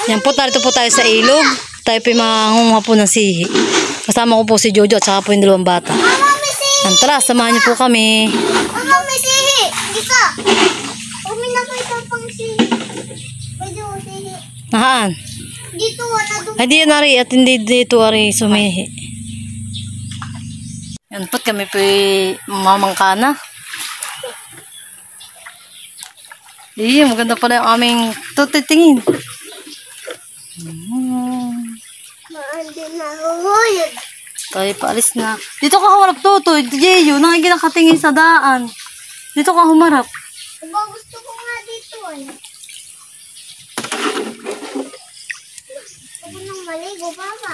Yan po, narito po tayo sa ilog. Tayo po yung mangunguha po ng sihi. Kasama ko po si Jojo at saka po yung dalawang bata. Yan, tara, samahan niyo po kami. Mama, may sihi! Hindi ka! Huwag may nakita pang sihi. Pwede mo sihi. Nahaan? Dito, wala doon. Ay, di yan ari at hindi dito ari sumihi. Yan po, kami po mamangkana. Iya, maganda pala yung aming tutitingin. Maandi na huhuyod. Tayo paalis na. Dito ka humarap, Totoy. Jeyo, nakikakatingin sa daan. Dito ka humarap. Diba gusto ko nga dito eh. Gusto ko nang maligo, Papa.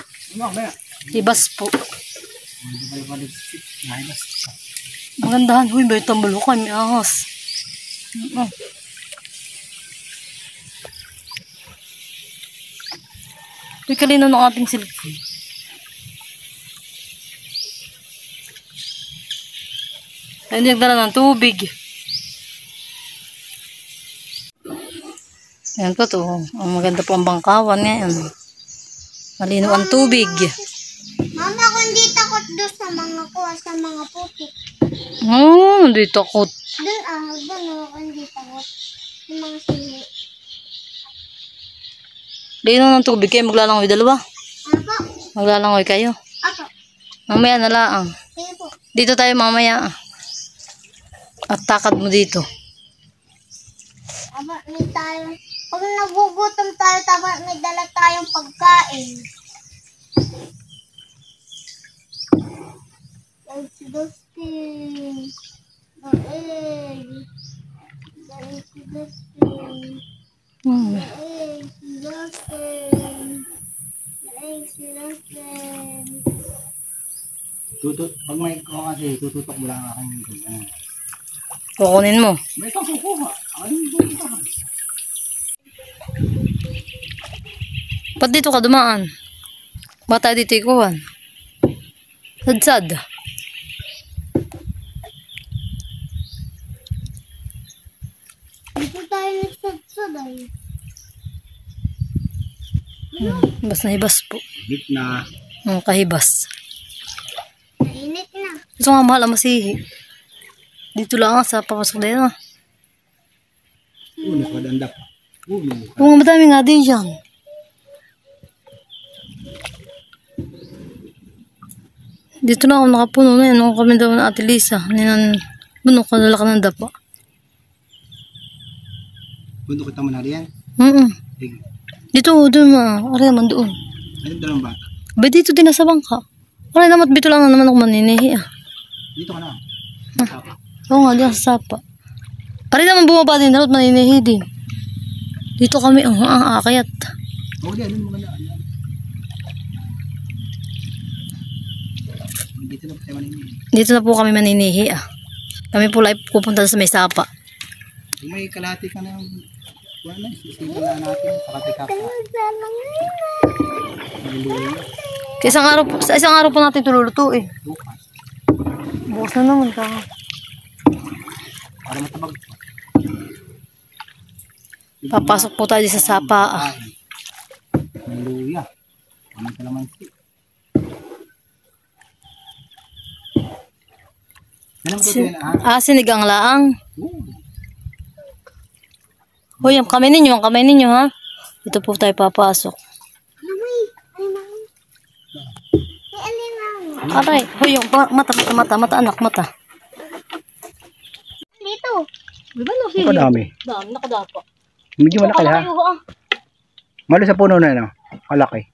Ibas po. Magandahan. Huy, ba yung tambalukan? May ahas. Uy, kalino ng ating cellphone. Ay, hindi nagdala ng tubig. Ayan po to. Ang maganda po ang bangkawan ngayon. Malino ang tubig. Mama, ako hindi takot doon sa mga kuha, sa mga putik. Hindi takot. Doon ako hindi takot. Yung mga sihi. Lino ng tubig kayo, maglalangoy dalawa. Ano po? Maglalangoy kayo. Ako. Mamaya na lang. Sige po. Dito tayo mamaya. At takad mo dito. Aba, may tayo. Pag nagugutom tayo, tama, may dala tayong pagkain. Eggs dusting. The egg. The eggs dusting. The eggs dusting. The eggs dusting. Pag may ko kasi, tututok mo lang aking ganyan. Kukunin mo. May kasukuha. Ayun, tututok. Ba't dito ka dumaan? Ba't tayo dito ikuhan? Sadsad. Dito tayo nagsadsad. Hibas na hibas po. Gitna. Kahibas. Mainit na. Gusto nga mahal ang masihi. Dito lang sa papasok na yun. Uno, kadanda pa. Uno. Oo, madami nga din dyan. Dito na ako nakapuno na yun. Nung kami daw na Ate Lisa. Bunok ka nalaka ng dapa. Punto kita mo na riyan. Sige. Dito, doon ma. Aray naman doon. Ayun, dalawang bata. Ba dito din nasa bangka. Aray naman, dito lang naman ako maninihi ah. Dito ka na. Oo nga, diyan sa sapa. Aray naman bumaba din dapat maninihi din. Dito kami, akayat. Oo, diyan. Ano mo na. Dito na po tayo maninihi. Dito na po kami maninihi ah. Kami po live pupunta sa may sapa. Kung may kalahati ka na yung wala, sisimulan natin sa katikap. Sa isang araw po natin tululuto eh. Bukas. Bukas na naman ka. Para matabag. Papasok po tayo sa sapa ah. May luya. Ano ka naman si? Ano mo ito yun ah? Sinigang laang. Oo. Hoy, ang kamay ninyo ha. Dito po tayo papasok. Aray, hoy, yung mata, anak, mata. Dito. Kadami. Dami, nakadapa. Medyo malaki ha. Malo sa puno na no. Malaki.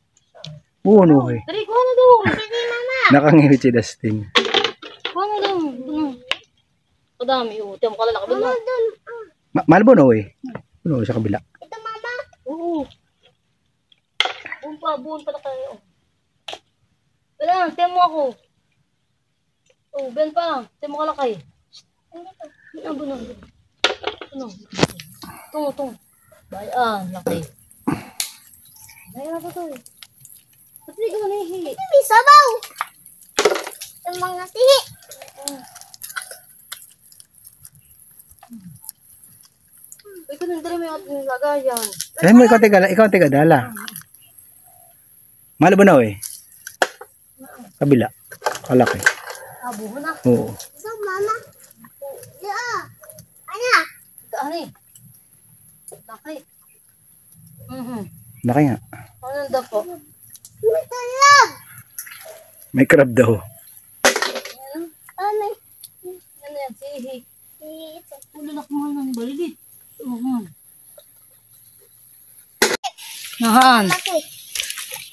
Puno eh. Dari, kuha na doon. Sige, Mama. Nakangihit si Dustin. Kuha na doon. Kadami, tiyan mo kalalaki doon. Mama, doon. Malbono eh. Puno sa kabila. Ito, Mama. Oo. Buon pa na tayo. Wala, tiyan mo ako. Oh, ben pa. Tiyan mo kalakay. Ano? Tung. Bayan, laki. Bayan na to. Ba't hindi ka manihi? May sabaw. Yung mga sihi. Ikaw nandari mo yung ating lagayan. Sabi mo, ikaw ang tigadala. Mahal ba na eh? Kabila. Kalaki. Abo na. Oo. So, mama. Yeah. Ana. Ani. Laki. Laki nga. Ano daw po? May talab. May crab daw. Ano? Ano yan? Sihi. Ito. Ululak mo ng balili. Nahaan. Laki.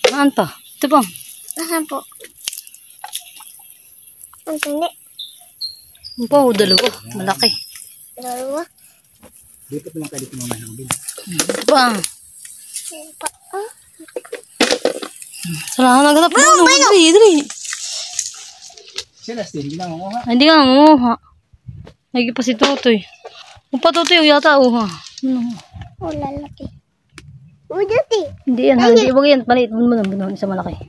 Nahaan pa. Ito pa. Nasaan po? Ang tindi. Ang pa, dalawa. Malaki. Dalawa. Dito naman kayo dito muna ng bin. Ito pa. Ah? Salahan na ganap. Dali. Sila Steve, hindi na makuha. Hindi nga mamuha. Lagi pa si Tutoy. Kung pa Tutoy, yata uha. Oh, lalaki. Oh, dati. Hindi yan. Hindi. Huwag yan. Paliit mo na. Isa malaki.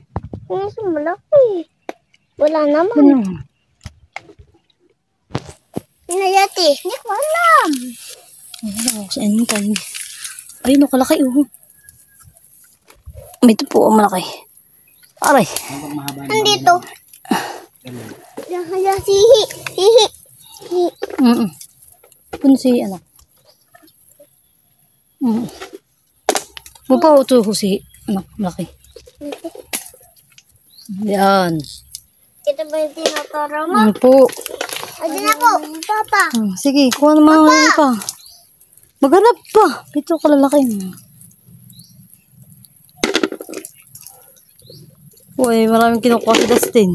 Ang isa malaki. Wala naman. Ano? Ano dati? Hindi ko alam. Saan mo tayo? Ayun, kalaki. Ito po, malaki. Aray. Nandito. Yan, sihi. Sihi. Ano si anak? Bupa ito ko si anak, malaki. Yan. Ito ba yung tinatara mo? Ano po? Adin ako. Papa. Sige, kuha naman ano pa. Maghanap pa. Ito kalalaki mo. Uy, maraming kinukuha si Dustin.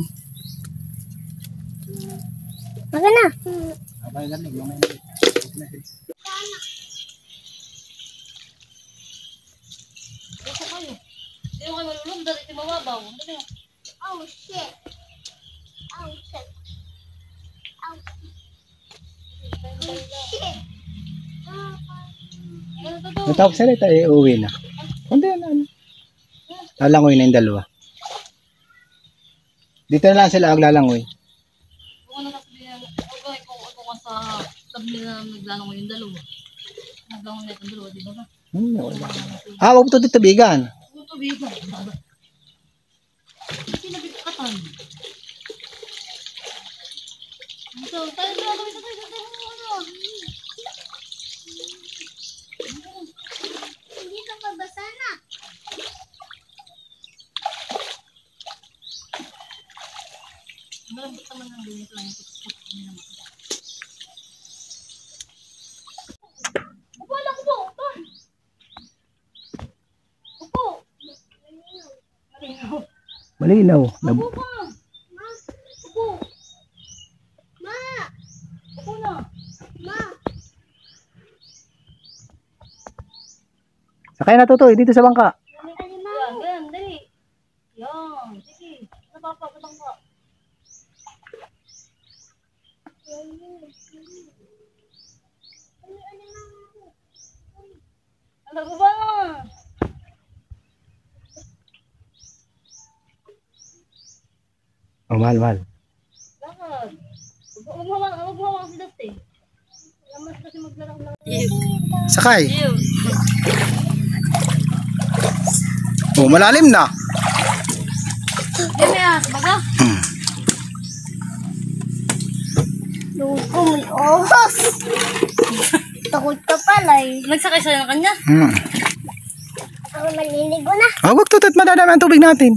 Magana. Abay lang, yung may Hindi mo kayo malulog dahil iti mababaw. Oh, shit. Oh, shit. Oh, shit. natawag sila tayo, uuwi na. Kundi ano. Lalangoy na yung dalawa. Dito na lang sila aglalangoy. Kung ano na sabihin, kung ka sa tabi na naglanong yung dalawa. Naglanong na yung dalawa, di ba ba? Wala. Huwag ito dito bigan. Ano ito, bigo? Sinabikatan. Ito, tayo na ako ito. Hindi ka mabasa na. Malambot naman ang ganito lang yung tutok. Upo lang, upo. Upo. Malinaw. Upo ka. Ma. Upo. Ma. Upo na. Ma. Sakay na Tutoy, dito sa bangka. Yan, yan, dali. Yan, sige. Napapagabang ka. Alam mo ba? Oh, mahal. Bakit? Huwag mo si Dustin. Lamas kasi maglarang lang. Sakay. Oh, malalim na. Deme baga? Luko, may ohos. Takot ka pala eh. Nagsakay sa'yo ng kanya? Ako maliligo na. Huwag Tutoy, madadami ang tubig natin.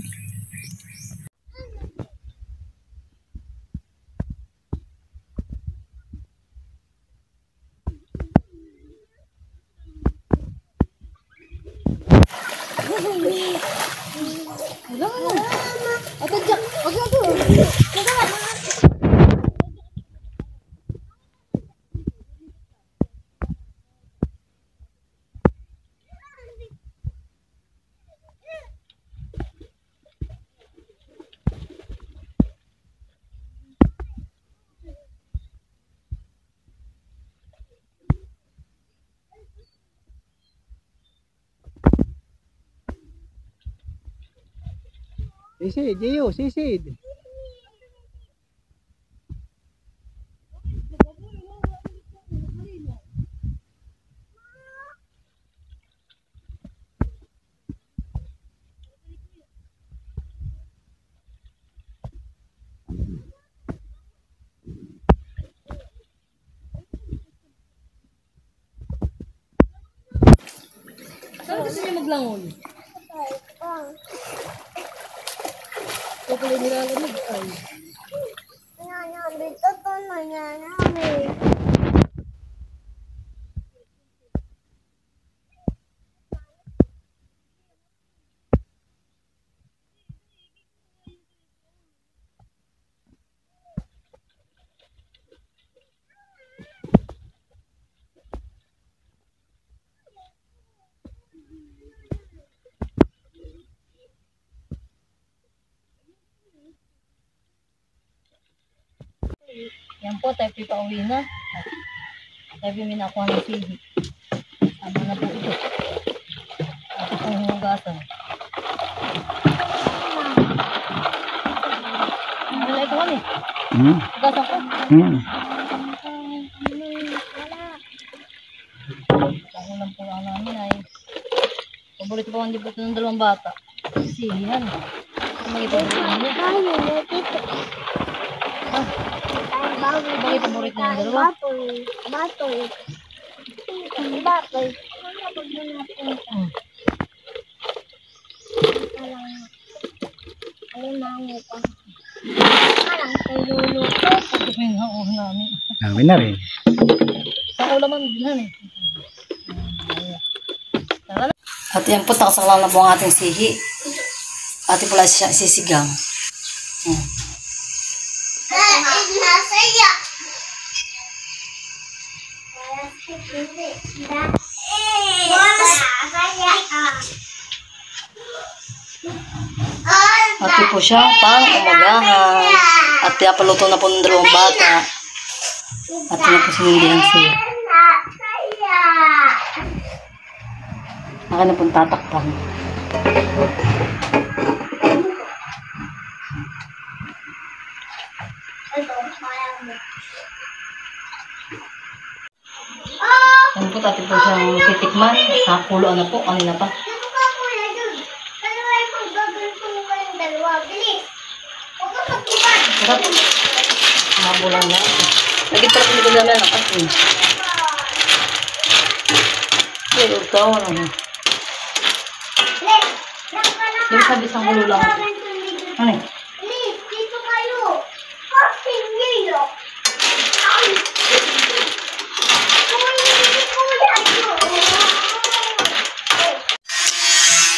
Wala ka na. Ate Jack, wag na to. Sisid, Gio, sisid. Gusto niya maglangoy. Ito pala nilalamig ay. Dito to nangyayari. Yan po, tayo pauwi na. Tayo minakuha ng sihi. Tama na po ito. At itong hugasan. Wala ito kan eh. Hugasan ko. Ako lang po ang namin ay paborito po ang dibot ng dalawang bata. Sihihan. Ang mga paborito niya. Bakit paborito ng dalawa? Batoy. Alimango pa. Parang niluluto. Ito yung hanguhan namin. Namin na rin. Sa ulaman din eh. At yan po, takasaklang na po ang ating sihi. Ate pala siya sisigang. Nasaya. Ate po siya pang umagahan. At paluto na po ng dalawang bata. At na po sinindihan siya. Naka na pong tatakpan. Yan po, tati po siyang titikman. Nakakuloan na po, kanina pa. Sarap. Mabulang na. Lagi pala pinito namin ang asin. Ay, ikaw, ano. Yung sabi sa kulo lang. Ano eh? Dito kayo. Kasing nilo.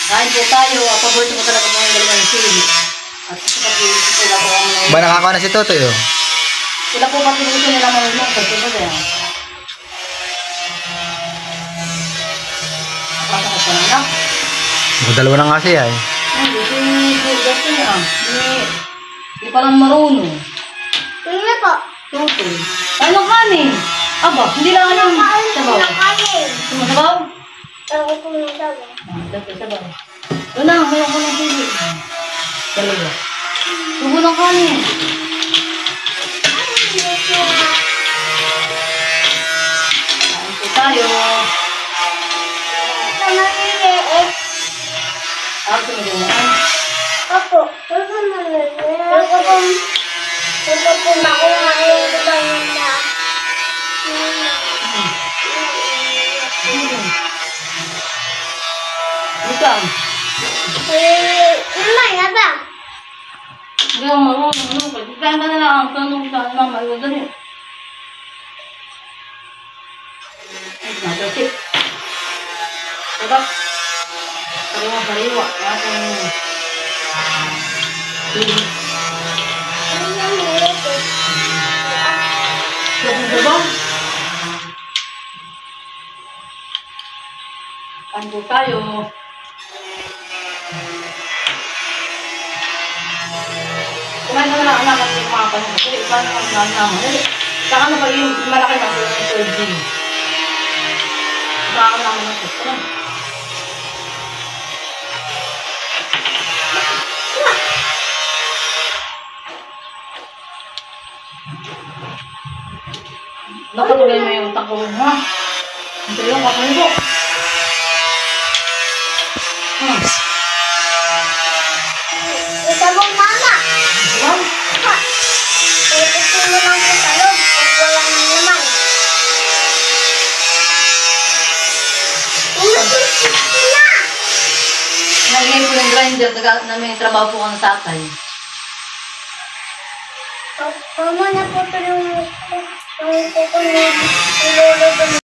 Kain po tayo. Paborito ko talaga mga dalawang sili. At sa pag-iisip sila po ang... Ba nakakawa na si Totoy oh? Sila po pag-iisip nila marunong. Kasi po dyan. Napasakot ko na lang. Dalawa na nga siya eh. Hindi gusto niya. Hindi palang marunong. Tingnan po. Tutoy. Ano kanin? Aba, hindi lang alam. Sabaw. Sumasabaw? Ako sumasabaw. Dati sabaw. Doon na, mayroon ko ng pili. Dalawa. Tubo ng kanin. Kain po tayo. Maliliit. Ako tumigyan. Ako. Ako maliliit. Ako po makumain ko ba yun na? Bukan. Maya ba? Hindi ako marunong. Kaya ka na lang. Tanong sa mama. Iwan dali. Ay, nagasip. Diba? Sariwa-sariwa. Diba? Kain po tayo. Kumain na lang anak yung mga panahon. Kasi paano ang mga naman. Saka na pag yung malaki na ito yung 12 din. Saka naman ng ito. Nakalagay mo yung takong ha. Ito yung kakulibo. Ito mong mama. Wow. Ito mo lang sa talog. Kung wala nang laman. Ito na. Nangingay po ng grinder, na may trabaho po ka ng tatay. Mama, naputol yung kuko ni lolo.